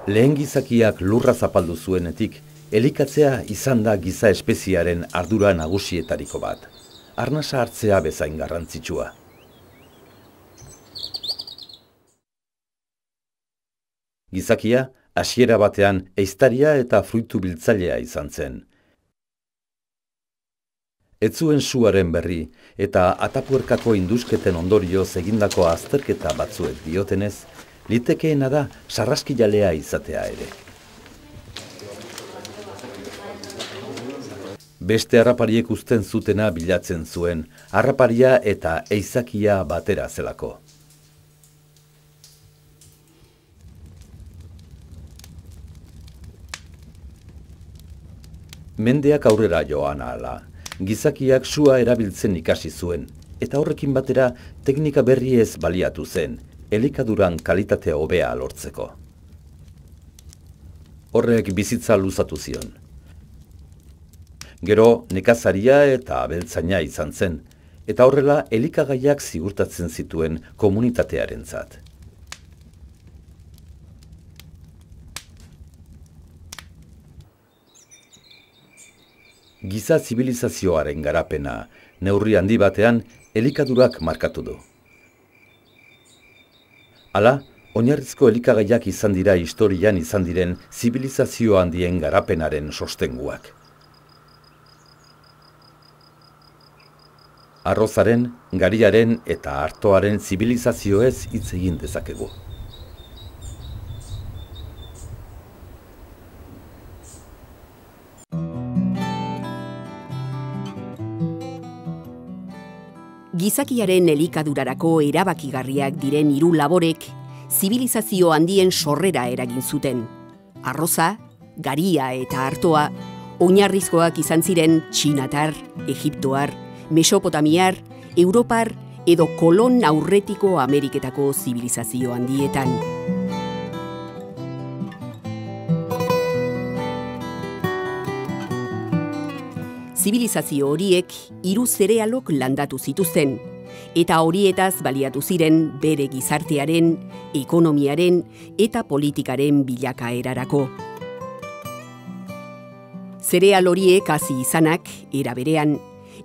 Lehen gizakiak lurra zapaldu zuenetik, elikatzea izan da giza espeziaren ardura nagusietariko bat. Arnasa hartzea bezain garrantzitsua. Gizakia, hasiera batean ehiztaria eta fruitu biltzailea izan zen. Ez zuen suaren berri eta atapuerkako indusketen ondorioz egindako azterketa batzuek diotenez, litekeena da sarraskijalea izatea ere. Beste harrapariek uzten zutena bilatzen zuen, harraparia eta ehizakia batera zelako. Mendeak aurrera joan ahala, gizakiak sua erabiltzen ikasi zuen, eta horrekin batera teknika berriez baliatu zen, elikaduran kalitatea hobea lortzeko. Horrek bizitza luzatu zion. Gero nekazaria eta abeltzaina izan zen, eta horrela elikagaiak ziurtatzen zituen komunitatearentzat. Giza zibilizazioaren garapena, neurri handi batean, elikadurak markatu du. Hala, oinarrizko elikagaiak izan dira historian izan diren zibilizazio handien garapenaren sostenguak. Arrozaren, gariaren eta artoaren zibilizazioez hitz egin dezakegu. Gizakiaren elikadurarako erabakigarriak diren 3 laborek zibilizazio handien sorrera eragin zuten. Arroza, garia eta artoa oinarrizkoak izan ziren txinatar, egiptoar, mesopotamiar, europar edo kolon aurretiko Ameriketako zibilizazio handietan. Zibilizazio horiek 3 zerealok landatu zituzten, eta horietaz baliatu ziren bere gizartearen, ekonomiaren eta politikaren bilakaerarako. Zereal horiek hazi izanak, era berean,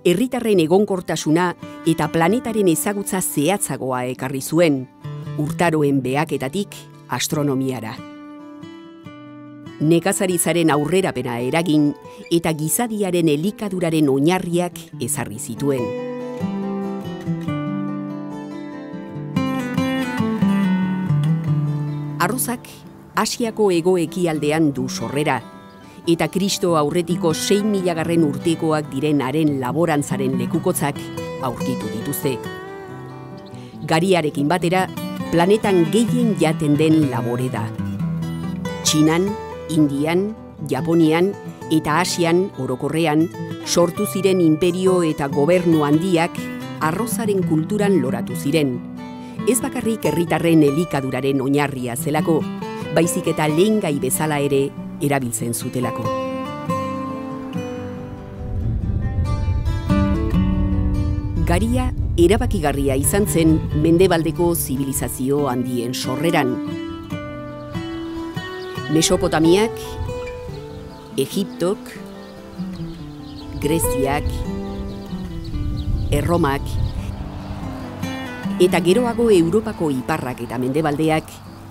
herritarren egonkortasuna eta planetaren ezagutza zehatzagoa ekarri zuen, urtaroen behaketatik astronomiara. Nekazaritzaren aurrerapena eragin eta gizadiaren elikaduraren oinarriak ezarri zituen. Arrozak Asiako hego-ekialdean du sorrera, eta Kristo aurretiko 6000 urtekoak diren haren laborantzaren lekukotzak aurkitu dituzte. Gariarekin batera, planetan gehien jaten den labore da. Txinan, Indian, Japonian eta Asian orokorrean sortu ziren inperio eta gobernu handiak arrozaren kulturan loratu ziren. Ez bakarrik herritarren elikaduraren oinarria zelako, baizik eta lehengai bezala ere erabiltzen zutelako. Garia erabakigarria izan zen mendebaldeko zibilizazio handien sorreran. Mesopotamiak, Egiptok, Greziak, Erromak, eta geroago Europako iparrak eta mendebaldeak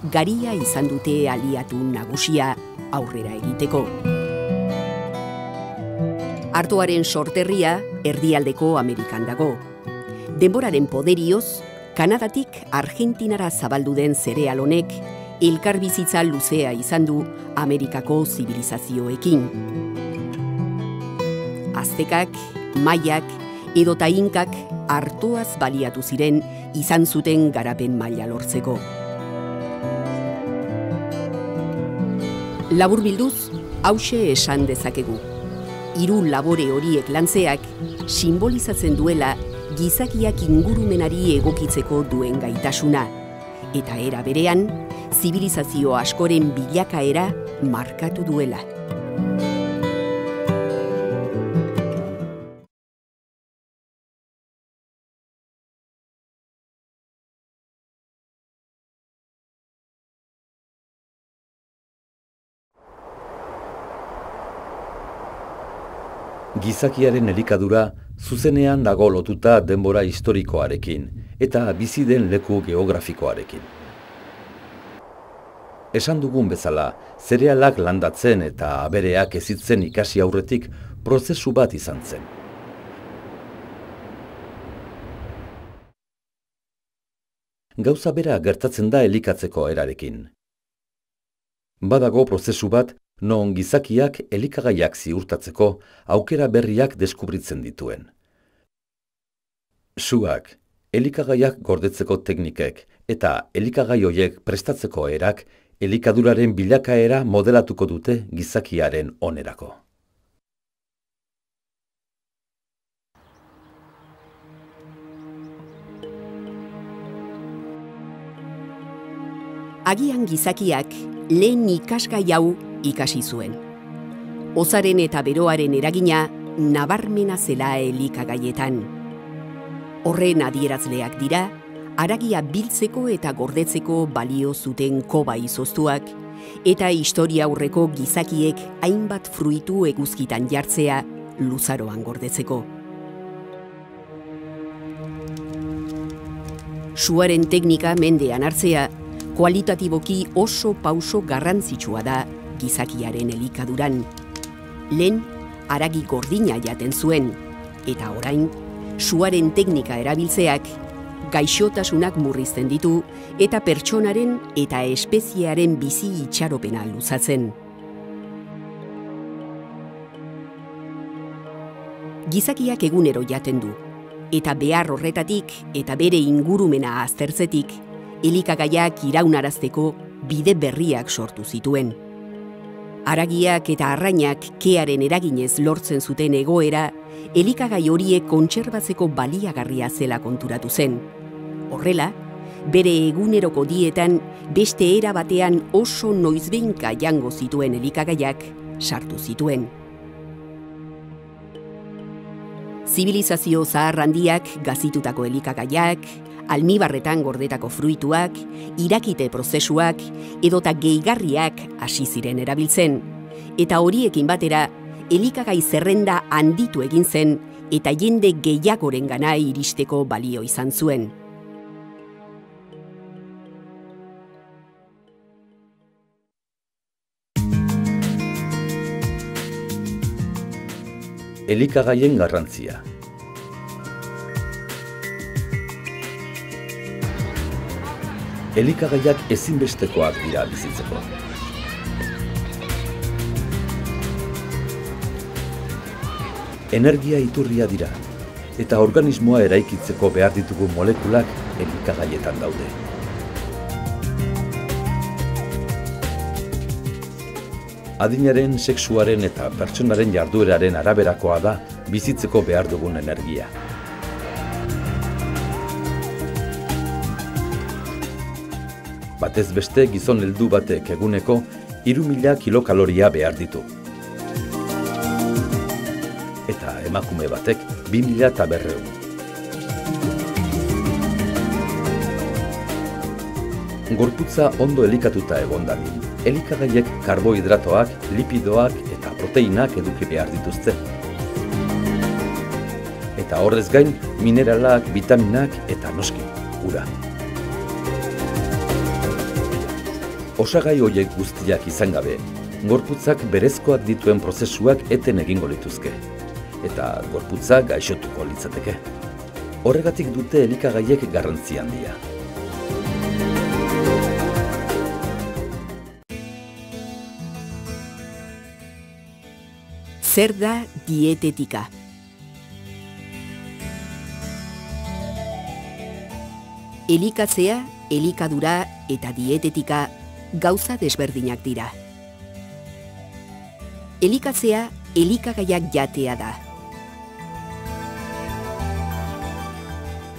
garia izan dute aliatu nagusia aurrera egiteko. Artoaren sorterria erdialdeko Amerikan dago. Denboraren poderioz, Kanadatik Argentinara zabaldu den zereal honek elkarbizitza luzea izan du Amerikako zibilizazioekin. Aztekak, Maiak edota Inkak artoaz baliatu ziren izan zuten garapen maila lortzeko. Laburbilduz, hauxe esan dezakegu. 3 labore horiek lantzeak simbolizatzen duela gizakiak ingurumenari egokitzeko duen gaitasuna, eta era berean, zibilizazio askoren bilakaera markatu duela. Gizakiaren elikadura zuzenean dago lotuta denbora historikoarekin eta bizi den leku geografikoarekin. Esan dugun bezala, zerealak landatzen eta abereak hezitzen ikasi aurretik prozesu bat izan zen. Gauza bera gertatzen da elikatzeko erarekin. Badago prozesu bat non gizakiak elikagaiak ziurtatzeko aukera berriak deskubritzen dituen. Suak, elikagaiak gordetzeko teknikek eta elikagai horiek prestatzeko erak elikaduraren bilakaera modelatuko dute gizakiaren onerako. Agian gizakiak lehen ikasgai hau ikasi zuen. Hozaren eta beroaren eragina nabarmena zela elikagaietan. Horren adierazleak dira, haragia biltzeko eta gordetzeko balio zuten koba izoztuak, eta historia aurreko gizakiek hainbat fruitu eguzkitan jartzea luzaroan gordetzeko. Suaren teknika mendean hartzea, kualitatiboki oso pauso garrantzitsua da gizakiaren elikaduran. Lehen, haragi gordina jaten zuen, eta orain, suaren teknika erabiltzeak gaixotasunak murrizten ditu eta pertsonaren eta espeziearen bizi itxaropena luzatzen. Gizakiak egunero jaten du, eta behar horretatik eta bere ingurumena aztertzetik, elikagaiak iraunarazteko bide berriak sortu zituen. Haragiak eta arrainak kearen eraginez lortzen zuten egoera, elikagai horiek kontserbatzeko baliagarria zela konturatu zen. Horrela, bere eguneroko dietan beste era batean oso noizbehinka jango zituen elikagaiak sartu zituen. Zibilizazio zahar handiak gazitutako elikagaiak, almibarretan gordetako fruituak, irakite prozesuak edota gehigarriak hasi ziren erabiltzen, eta horiekin batera elikagai zerrenda handitu egin zen eta jende gehiagorengana iristeko balio izan zuen. Elikagaien garrantzia. Elikagaiak ezinbestekoak dira bizitzeko. Energia iturria dira, eta organismoa eraikitzeko behar ditugu molekulak elikagaietan daude. Adinaren, sexuaren eta pertsonaren jardueraren araberakoa da bizitzeko behar dugun energia. Batez beste gizon heldu batek eguneko 3.000 kilokaloria behar ditu. Eta emakume batek 2.500. Gorputza ondo elikatuta egon dadin, elikagaiek karbohidratoak, lipidoak eta proteinak eduki behar dituzte. Eta horrez gain, mineralak, vitaminak eta noski, ura. Osagai horiek guztiak izan gabe, gorputzak berezkoak dituen prozesuak eten egingo lituzke. Eta gorputza gaixotuko litzateke. Horregatik dute elikagaiek garrantzi handia. Zer da dietetika? Elikatzea, elikadura eta dietetika gauza desberdinak dira. Elikatzea, elikagaiak jatea da.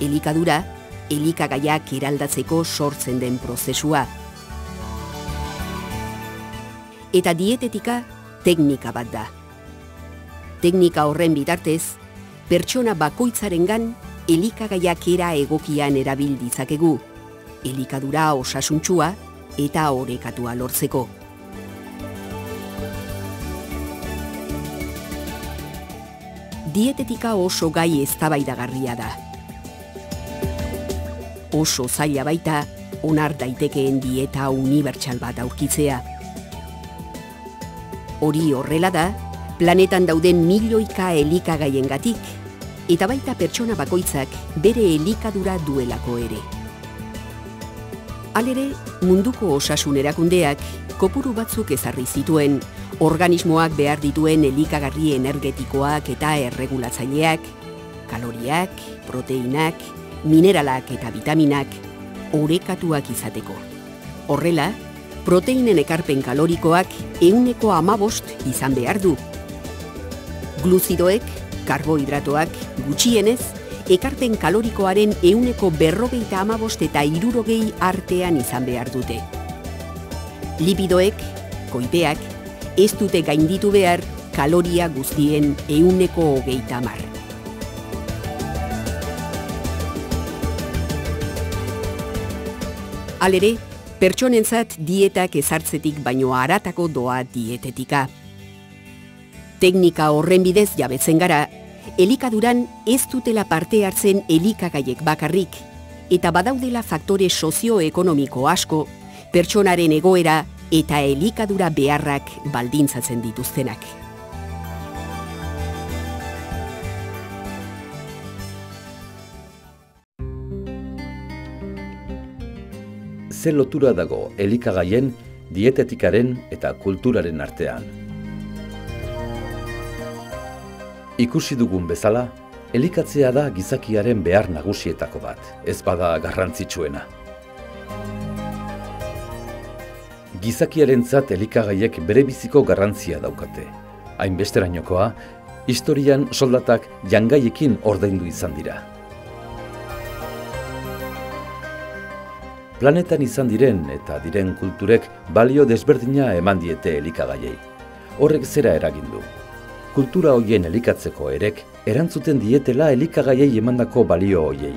Elikadura, elikagaiak eraldatzeko sortzen den prozesua. Eta dietetika teknika bat da. Teknika horren bitartez, pertsona bakoitzarengan elikagaiak era egokian erabil ditzakegu, elikadura osasuntsua eta orekatua lortzeko. dietetika oso gai eztabaidagarria da. Oso zaila baita, onar daitekeen dieta unibertsal bat aurkitzea. Hori horrela da, planetan dauden milioika elikagaiengatik, eta baita pertsona bakoitzak bere elikadura duelako ere. Halere, munduko osasun erakundeak kopuru batzuk ezarri zituen, organismoak behar dituen elikagarri energetikoak eta erregulatzaileak, kaloriak, proteinak, mineralak eta vitaminak orekatuak izateko. Horrela, proteinen ekarpen kalorikoak 15% izan behar du. Gluzidoek, karbohidratoak, gutxienez, ekarpen kalorikoaren 45% eta 60 artean izan behar dute. Lipidoek, koipeak, ez dute gainditu behar kaloria guztien 130%. Halere, pertsonentzat dietak ezartzetik baino haratako doa dietetika. Teknika horren bidez jabetzen gara, elikaduran ez dutela parte hartzen elikagaiek bakarrik, eta badaudela faktore sozioekonomiko asko, pertsonaren egoera eta elikadura beharrak baldintzatzen dituztenak. Ze lotura dago elikagaien, dietetikaren eta kulturaren artean. Ikusi dugun bezala, elikatzea da gizakiaren behar nagusietako bat, ez bada garrantzitsuena. Gizakiarentzat elikagaiek berebiziko garrantzia daukate. Hainbesterainokoa, historian soldatak jangaiekin ordaindu izan dira. Planetan izan diren eta diren kulturek balio desberdina eman diete elikagaiei. Horrek zera eragin du. Kultura hoien elikatzeko erek erantzuten dietela elikagaiei emandako balio hoiei,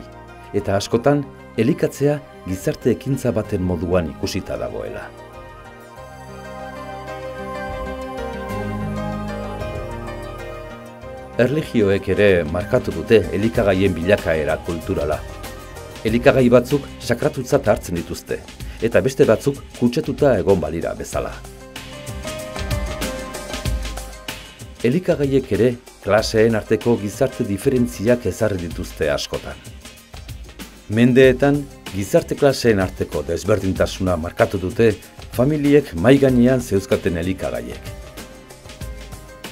eta askotan elikatzea gizarte ekintza baten moduan ikusita dagoela. Erlijioek ere markatu dute elikagaien bilakaera kulturala. Elikagai batzuk sakratutzat hartzen dituzte, eta beste batzuk kutsatuta egon balira bezala. Elikagaiek ere klaseen arteko gizarte diferentziak ezarri dituzte askotan. Mendeetan, gizarte klaseen arteko desberdintasuna markatu dute familiek mahai gainean zeuzkaten elikagaiek.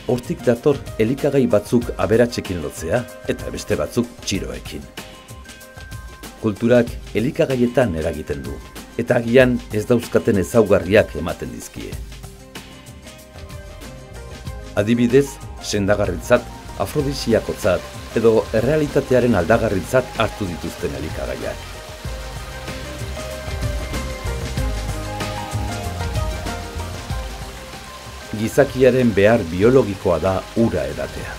Hortik dator elikagai batzuk aberatsekin lotzea eta beste batzuk txiroekin. Kulturak elikagaietan eragiten du, eta agian ez dauzkaten ezaugarriak ematen dizkie. Adibidez, sendagarritzat, afrodisiakotzat edo errealitatearen aldagarritzat hartu dituzten elikagaiak. Gizakiaren behar biologikoa da ura edatea.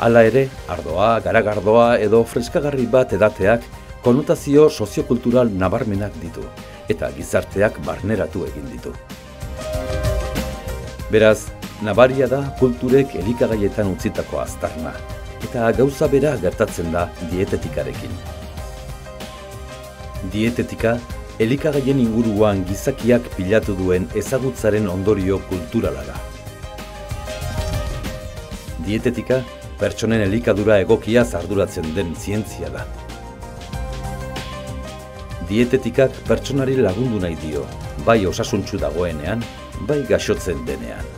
Hala ere, ardoa, garagardoa edo freskagarri bat edateak konotazio soziokultural nabarmenak ditu, eta gizarteak barneratu egin ditu. Beraz, nabaria da kulturek elikagaietan utzitako aztarna, eta gauza bera gertatzen da dietetikarekin. Dietetika, elikagaien inguruan gizakiak pilatu duen ezagutzaren ondorio kulturala da. Dietetika, pertsonen elikadura egokiaz arduratzen den zientzia da. Dietetikak pertsonari lagundu nahi dio, bai osasuntsu dagoenean, bai gaixotzen denean.